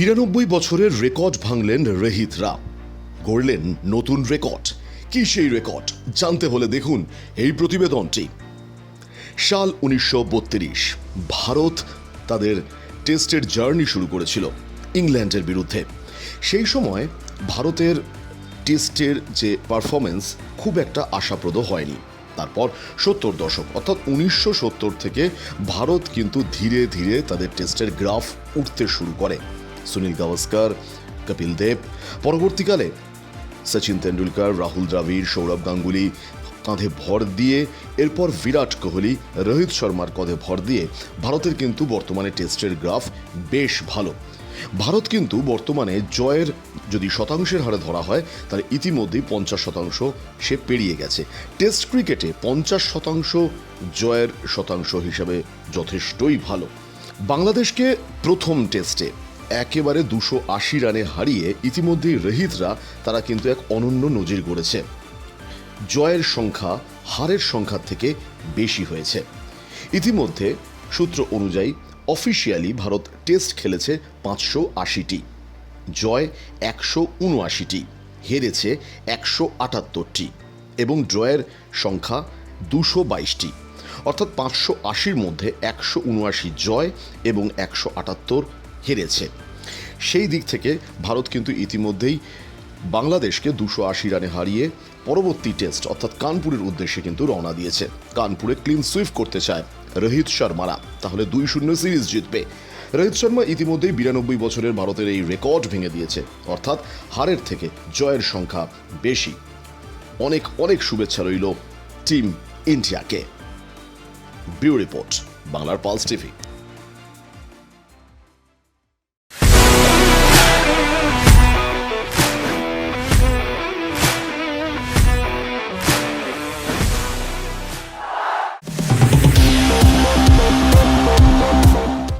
92 বছরের রেকর্ড ভাঙলেন রোহিতরা, গড়লেন নতুন রেকর্ড। কি সেই রেকর্ড জানতে হলে দেখুন এই প্রতিবেদনটি। সাল 1932 ভারত তাদের টেস্টের জার্নি শুরু করেছিল ইংল্যান্ডের বিরুদ্ধে। সেই সময় ভারতের টেস্টের যে পারফরমেন্স খুব একটা আশাপ্রদ হয়নি। তারপর 70 দশক অর্থাৎ 1970 থেকে ভারত কিন্তু ধীরে ধীরে তাদের টেস্টের গ্রাফ উঠতে শুরু করে। সুনীল গাভাস্কর, কপিল দেব, পরবর্তীকালে সচিন তেন্ডুলকর, রাহুল দ্রাবিড়, সৌরভ গাঙ্গুলি কাঁধে ভর দিয়ে, এরপর বিরাট কোহলি, রোহিত শর্মার কাঁধে ভর দিয়ে ভারতের কিন্তু বর্তমানে টেস্টের গ্রাফ বেশ ভালো। ভারত কিন্তু বর্তমানে জয়ের যদি শতাংশের হারে ধরা হয় তাহলে ইতিমধ্যেই 50% সে পেরিয়ে গেছে। টেস্ট ক্রিকেটে 50% জয়ের শতাংশ হিসাবে যথেষ্টই ভালো। বাংলাদেশকে প্রথম টেস্টে একেবারে 280 রানে হারিয়ে ইতিমধ্যেই রোহিতরা তারা কিন্তু এক অনন্য নজির গড়েছে। জয়ের সংখ্যা হারের সংখ্যার থেকে বেশি হয়েছে। ইতিমধ্যে সূত্র অনুযায়ী অফিসিয়ালি ভারত টেস্ট খেলেছে 580টি, জয় 179টি, হেরেছে 178টি এবং ড্রয়ের সংখ্যা 222টি। অর্থাৎ 580-র মধ্যে 179 জয় এবং 178 হেরেছে। সেই দিক থেকে ভারত কিন্তু ইতিমধ্যেই বাংলাদেশকে 280 রানে হারিয়ে পরবর্তী টেস্ট অর্থাৎ কানপুরের উদ্দেশ্যে কিন্তু রওনা দিয়েছে। কানপুরে ক্লিন সুইপ করতে চায় রোহিত শর্মারা, তাহলে 2-0 সিরিজ জিতবে। রোহিত শর্মা ইতিমধ্যেই 92 বছরের ভারতের এই রেকর্ড ভেঙে দিয়েছে, অর্থাৎ হারের থেকে জয়ের সংখ্যা বেশি। অনেক অনেক শুভেচ্ছা রইল টিম ইন্ডিয়াকে। ব্যুরো রিপোর্ট, বাংলার পালস টিভি।